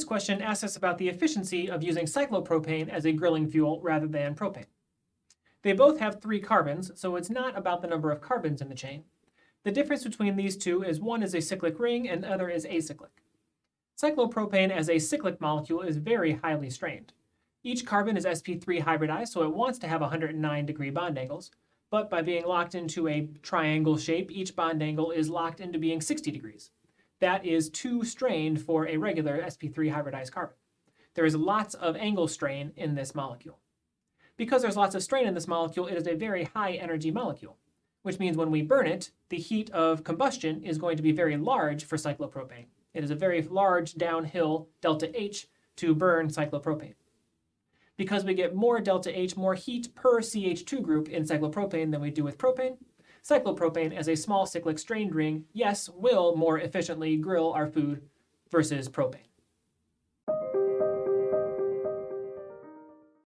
first question asks us about the efficiency of using cyclopropane as a grilling fuel rather than propane. They both have 3 carbons, so it's not about the number of carbons in the chain. The difference between these two is one is a cyclic ring and the other is acyclic. Cyclopropane as a cyclic molecule is very highly strained. Each carbon is sp3 hybridized, so it wants to have 109-degree bond angles, but by being locked into a triangle shape, each bond angle is locked into being 60 degrees. That is too strained for a regular sp3 hybridized carbon. There is lots of angle strain in this molecule. Because there's lots of strain in this molecule, it is a very high energy molecule, which means when we burn it, the heat of combustion is going to be very large for cyclopropane. It is a very large downhill delta H to burn cyclopropane. Because we get more delta H, more heat per CH2 group in cyclopropane than we do with propane, cyclopropane as a small cyclic strained ring, yes, will more efficiently grill our food versus propane.